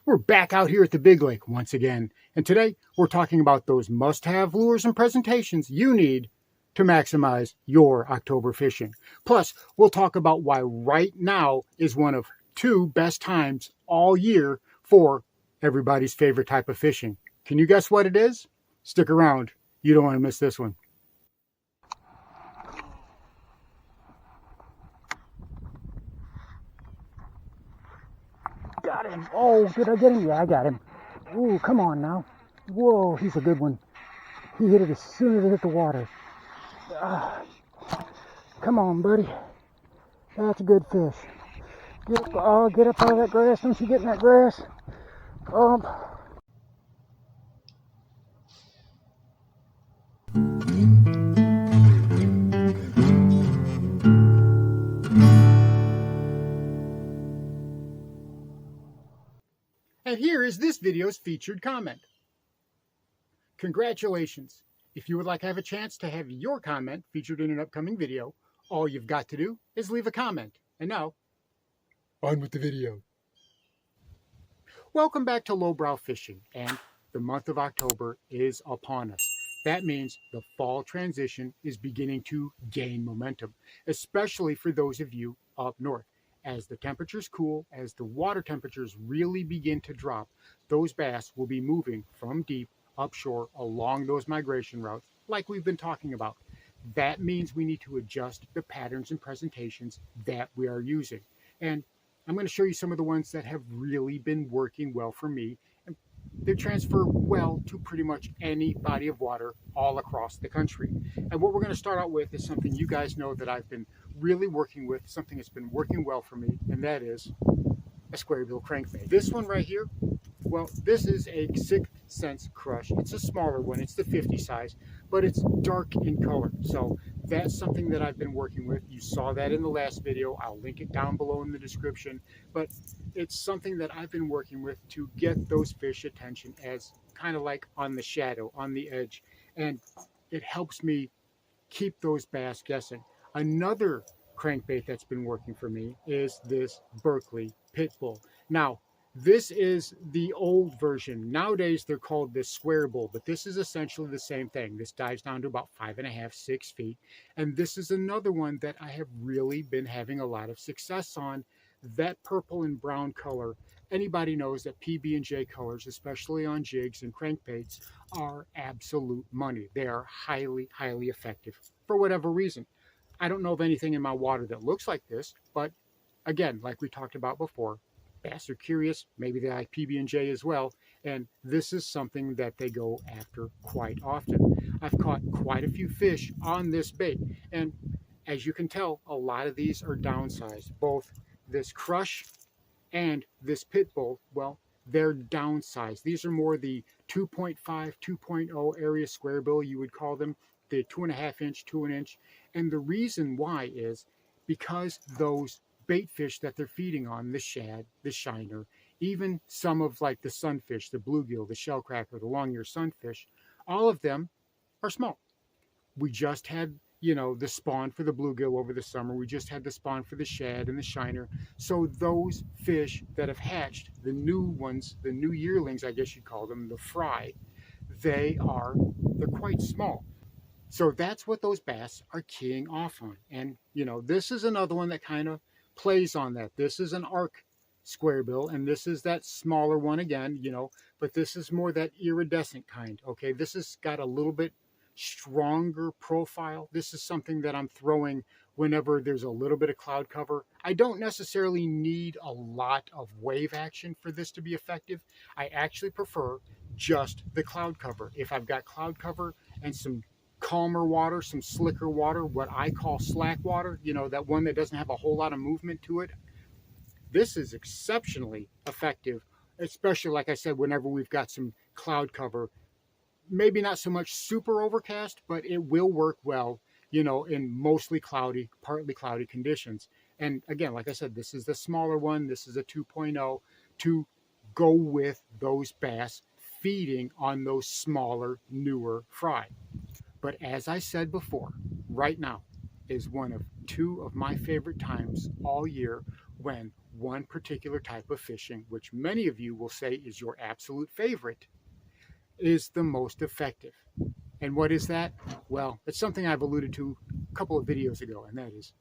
We're back out here at the Big Lake once again, and today we're talking about those must-have lures and presentations you need to maximize your October fishing. Plus, we'll talk about why right now is one of two best times all year for everybody's favorite type of fishing. Can you guess what it is? Stick around. You don't want to miss this one. Got him. Oh, did I get him? Yeah, I got him. Ooh, come on now. Whoa, he's a good one. He hit it as soon as it hit the water. Come on, buddy. That's a good fish. Get up out of that grass. Don't you get in that grass. And here is this video's featured comment. Congratulations! If you would like to have a chance to have your comment featured in an upcoming video, all you've got to do is leave a comment. And now, on with the video. Welcome back to Lowbrow Fishing, and the month of October is upon us. That means the fall transition is beginning to gain momentum, especially for those of you up north. As the temperatures cool, as the water temperatures really begin to drop, those bass will be moving from deep upshore along those migration routes like we've been talking about. That means we need to adjust the patterns and presentations that we are using. And I'm going to show you some of the ones that have really been working well for me. And they transfer well to pretty much any body of water all across the country. And what we're going to start out with is something you guys know that I've been really working with, something that's been working well for me, and that is a square bill crankbait. This one right here, well, this is a 6th Sense Crush. It's a smaller one, it's the 50 size, but it's dark in color. So that's something that I've been working with. You saw that in the last video. I'll link it down below in the description. But it's something that I've been working with to get those fish attention as kind of like on the shadow, on the edge. And it helps me keep those bass guessing. Another crankbait that's been working for me is this Berkley Pitbull. Now, this is the old version. Nowadays, they're called the square bull, but this is essentially the same thing. This dives down to about 5.5, 6 feet. And this is another one that I have really been having a lot of success on. That purple and brown color, anybody knows that PB&J colors, especially on jigs and crankbaits, are absolute money. They are highly, highly effective for whatever reason. I don't know of anything in my water that looks like this, but again, like we talked about before, bass are curious, maybe they like PB&J as well, and this is something that they go after quite often. I've caught quite a few fish on this bait, and as you can tell, a lot of these are downsized. Both this Crush and this Pitbull, well, they're downsized. These are more the 2.5, 2.0 area square bill, you would call them, the 2.5 inch, 2 inch. And the reason why is because those bait fish that they're feeding on, the shad, the shiner, even some of like the sunfish, the bluegill, the shellcracker, the long-eared sunfish, all of them are small. We just had, the spawn for the bluegill over the summer. We just had the spawn for the shad and the shiner. So those fish that have hatched, the new ones, the new yearlings, I guess you'd call them, the fry, they're quite small. So that's what those bass are keying off on. And, this is another one that kind of plays on that. This is an arc square bill, and this is that smaller one again, but this is more that iridescent kind. Okay, this has got a little bit stronger profile. This is something that I'm throwing whenever there's a little bit of cloud cover. I don't necessarily need a lot of wave action for this to be effective. I actually prefer just the cloud cover. If I've got cloud cover and some calmer water, some slicker water, what I call slack water, that one that doesn't have a whole lot of movement to it, this is exceptionally effective, especially, like I said, whenever we've got some cloud cover. Maybe not so much super overcast, but it will work well, in mostly cloudy, partly cloudy conditions. And again, like I said, this is the smaller one. This is a 2.0 to go with those bass feeding on those smaller, newer fry. But as I said before, right now is one of two of my favorite times all year when one particular type of fishing, which many of you will say is your absolute favorite, is the most effective. And what is that? Well, it's something I've alluded to a couple of videos ago, and that is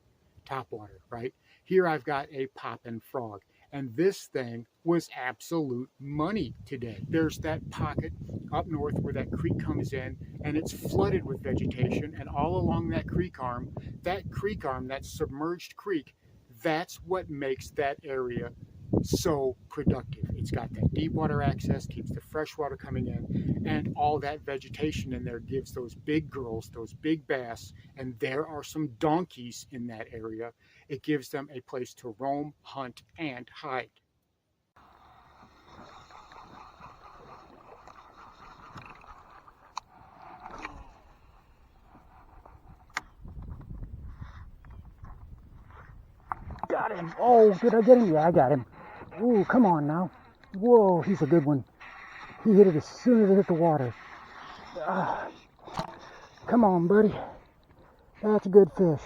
topwater, right? Here I've got a poppin' frog, and this thing was absolute money today. There's that pocket up north where that creek comes in, and it's flooded with vegetation, and all along that creek arm, that submerged creek, that's what makes that area so productive. It's got that deep water access, keeps the fresh water coming in, and all that vegetation in there gives those big girls, those big bass, and there are some donkeys in that area. It gives them a place to roam, hunt, and hide. Got him. Oh, did I get him? Yeah, I got him. Ooh, come on now. Whoa, he's a good one. He hit it as soon as it hit the water. Come on, buddy. That's a good fish.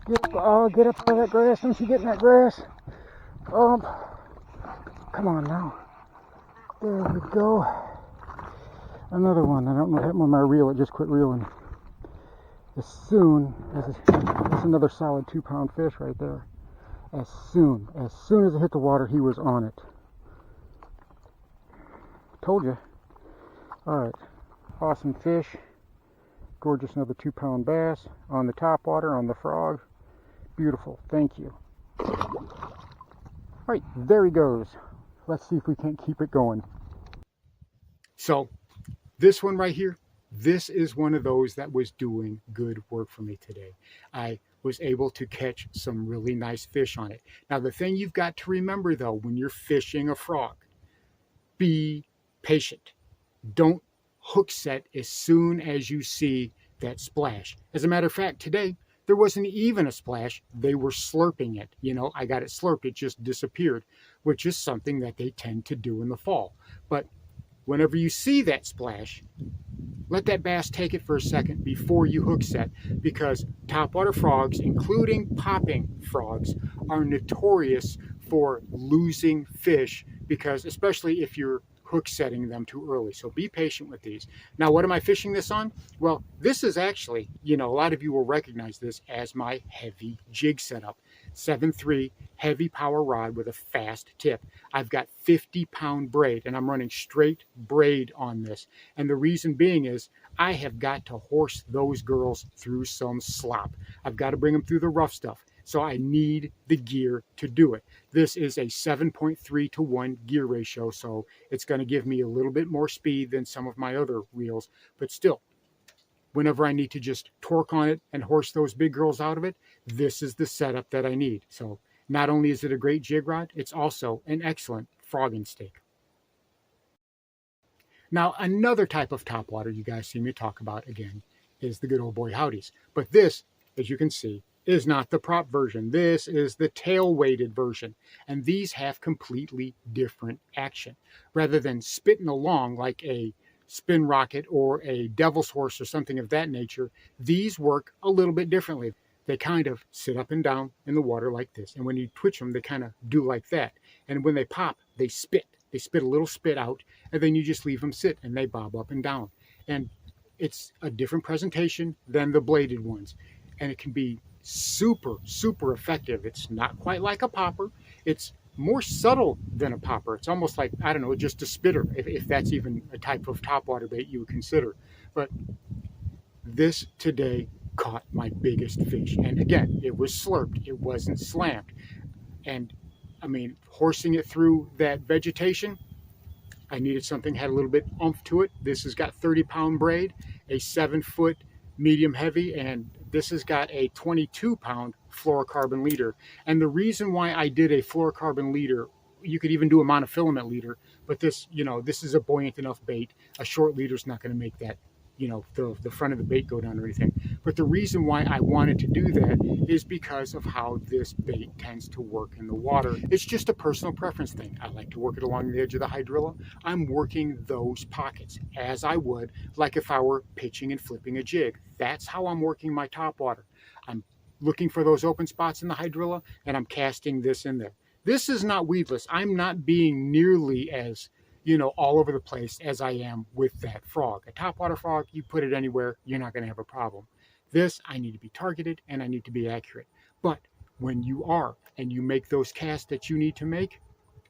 Get up out of that grass. Don't you get in that grass? Come on now. There we go. Another one. I don't know what happened with my reel. It just quit reeling. As soon as that's another solid 2-pound fish right there. As soon as it hit the water, he was on it. Told you. Alright, awesome fish. Gorgeous, another 2-pound bass on the top water, on the frog. Beautiful, thank you. Alright, there he goes. Let's see if we can't keep it going. So, this one right here, this is one of those that was doing good work for me today. I was able to catch some really nice fish on it. Now, the thing you've got to remember, though, when you're fishing a frog, be patient. Don't hook set as soon as you see that splash. As a matter of fact, today, there wasn't even a splash. They were slurping it. You know, I got it slurped. It just disappeared, which is something that they tend to do in the fall. But whenever you see that splash, let that bass take it for a second before you hook set, because topwater frogs, including popping frogs, are notorious for losing fish, because especially if you're hook setting them too early. So be patient with these. Now, what am I fishing this on? Well, this is actually, you know, a lot of you will recognize this as my heavy jig setup. 7.3 heavy power rod with a fast tip. I've got 50-pound braid, and I'm running straight braid on this. And the reason being is I have got to horse those girls through some slop. I've got to bring them through the rough stuff. So I need the gear to do it. This is a 7.3 to 1 gear ratio, so it's going to give me a little bit more speed than some of my other reels. But still, whenever I need to just torque on it and horse those big girls out of it, this is the setup that I need. So not only is it a great jig rod, it's also an excellent frogging stake. Now, another type of topwater you guys see me talk about again is the good old boy howdies. But this, as you can see, is not the prop version. This is the tail-weighted version. And these have completely different action. Rather than spitting along like a spin rocket or a devil's horse or something of that nature, these work a little bit differently. They kind of sit up and down in the water like this. And when you twitch them, they kind of do like that. And when they pop, they spit. They spit a little spit out, and then you just leave them sit, and they bob up and down. And it's a different presentation than the bladed ones. And it can be super, super effective. It's not quite like a popper. It's more subtle than a popper. It's almost like, I don't know, just a spitter, if that's even a type of topwater bait you would consider. But this today caught my biggest fish. And again, it was slurped. It wasn't slammed. And I mean, horsing it through that vegetation, I needed something had a little bit oomph to it. This has got 30-pound braid, a 7-foot medium heavy, and this has got a 22-pound fluorocarbon leader. And the reason why I did a fluorocarbon leader, you could even do a monofilament leader, but this, you know, this is a buoyant enough bait. A short leader is not going to make that, you know, the front of the bait go down or anything. But the reason why I wanted to do that is because of how this bait tends to work in the water. It's just a personal preference thing. I like to work it along the edge of the hydrilla. I'm working those pockets as I would like if I were pitching and flipping a jig. That's how I'm working my top water. I'm looking for those open spots in the hydrilla, and I'm casting this in there. This is not weedless. I'm not being nearly as, all over the place as I am with that frog. A topwater frog, you put it anywhere, you're not going to have a problem. This, I need to be targeted and I need to be accurate. But when you are and you make those casts that you need to make,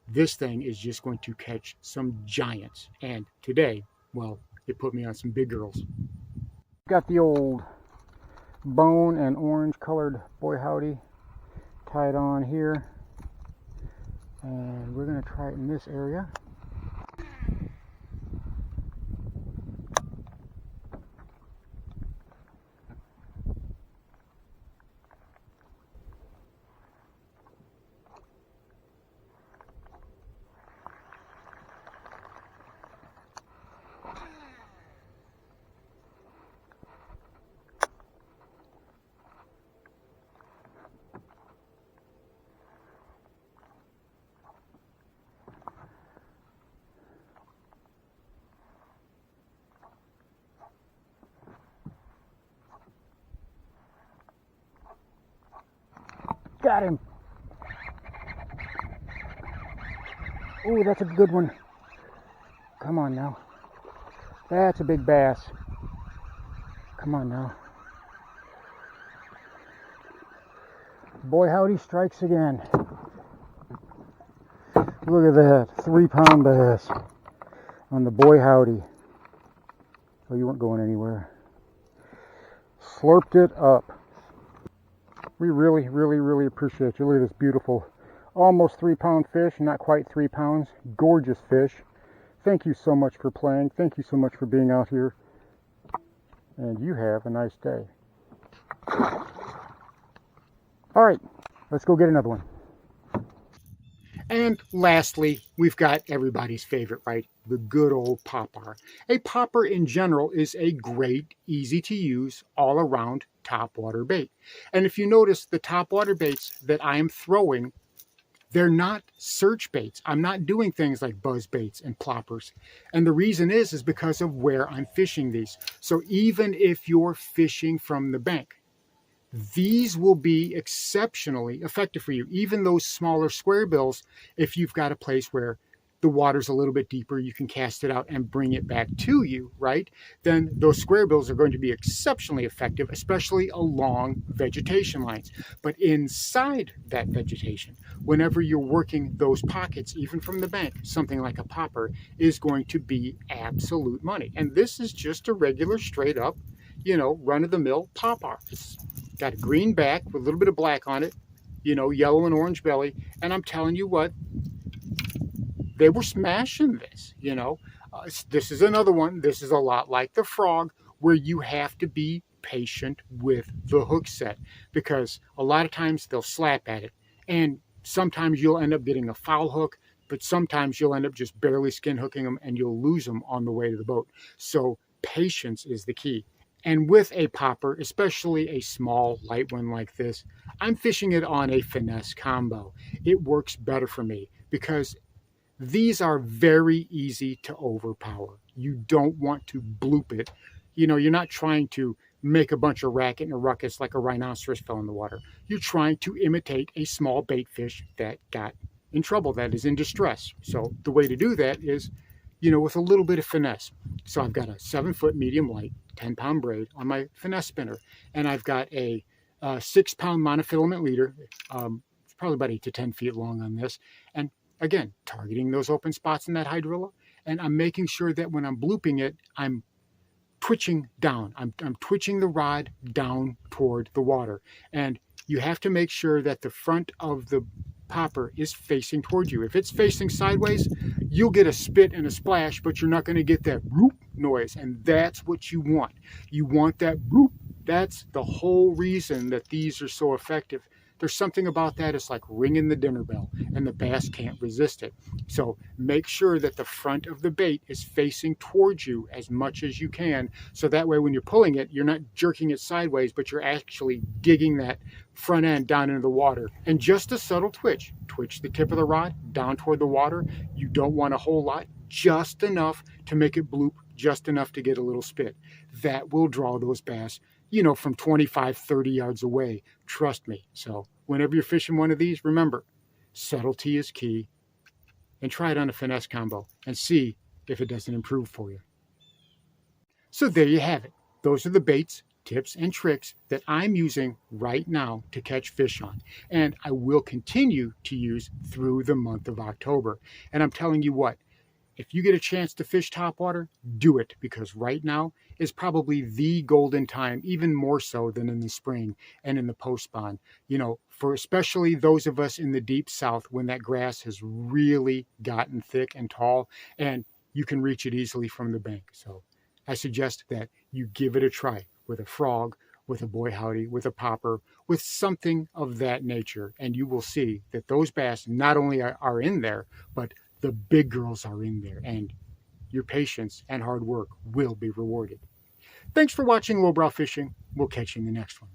this thing is just going to catch some giants. And today, well, it put me on some big girls. Got the old bone and orange colored boy howdy tied on here. And we're going to try it in this area. Got him. Ooh, that's a good one. Come on now. That's a big bass. Come on now. Boy howdy strikes again. Look at that, 3-pound bass on the boy howdy. Oh, you weren't going anywhere. Slurped it up. We really, really, really appreciate you. Look at this beautiful, almost 3-pound fish, not quite 3 pounds. Gorgeous fish. Thank you so much for playing. Thank you so much for being out here. And you have a nice day. All right, let's go get another one. And lastly, we've got everybody's favorite, right? The good old popper. A popper in general is a great, easy to use, all around topwater bait. And if you notice, the topwater baits that I am throwing, they're not search baits. I'm not doing things like buzz baits and ploppers. And the reason is because of where I'm fishing these. So even if you're fishing from the bank, these will be exceptionally effective for you. Even those smaller square bills, if you've got a place where the water's a little bit deeper, you can cast it out and bring it back to you, right? Then those square bills are going to be exceptionally effective, especially along vegetation lines. But inside that vegetation, whenever you're working those pockets, even from the bank, something like a popper is going to be absolute money. And this is just a regular, straight up, run-of-the-mill popper. It's got a green back with a little bit of black on it, yellow and orange belly. And I'm telling you what, they were smashing this, This is another one. This is a lot like the frog, where you have to be patient with the hook set, because a lot of times they'll slap at it. And sometimes you'll end up getting a foul hook, but sometimes you'll end up just barely skin hooking them and you'll lose them on the way to the boat. So patience is the key. And with a popper, especially a small, light one like this, I'm fishing it on a finesse combo. It works better for me because these are very easy to overpower. You don't want to bloop it. You're not trying to make a bunch of racket and a ruckus like a rhinoceros fell in the water. You're trying to imitate a small bait fish that got in trouble, that is in distress. So the way to do that is, with a little bit of finesse. So I've got a 7-foot medium light, 10-pound braid on my finesse spinner, and I've got a 6-pound monofilament leader. It's probably about 8 to 10 feet long on this. And again, targeting those open spots in that hydrilla. And I'm making sure that when I'm blooping it, I'm twitching down. I'm twitching the rod down toward the water. And you have to make sure that the front of the popper is facing towards you. If it's facing sideways, you'll get a spit and a splash, but you're not going to get that whoop noise. And that's what you want. You want that whoop. That's the whole reason that these are so effective. There's something about that. It's like ringing the dinner bell, and the bass can't resist it. So make sure that the front of the bait is facing towards you as much as you can. So that way when you're pulling it, you're not jerking it sideways, but you're actually digging that front end down into the water. And just a subtle twitch. Twitch the tip of the rod down toward the water. You don't want a whole lot, just enough to make it bloop, just enough to get a little spit. That will draw those bass, from 25, 30 yards away. Trust me. So whenever you're fishing one of these, remember, subtlety is key, and try it on a finesse combo and see if it doesn't improve for you. So there you have it. Those are the baits, tips, and tricks that I'm using right now to catch fish on. And I will continue to use through the month of October. And I'm telling you what, if you get a chance to fish topwater, do it, because right now is probably the golden time, even more so than in the spring and in the post-spawn. You know, for especially those of us in the deep south, when that grass has really gotten thick and tall and you can reach it easily from the bank. So I suggest that you give it a try with a frog, with a boy howdy, with a popper, with something of that nature, and you will see that those bass not only are in there, but the big girls are in there, and your patience and hard work will be rewarded. Thanks for watching Lowbrow Fishing. We'll catch you in the next one.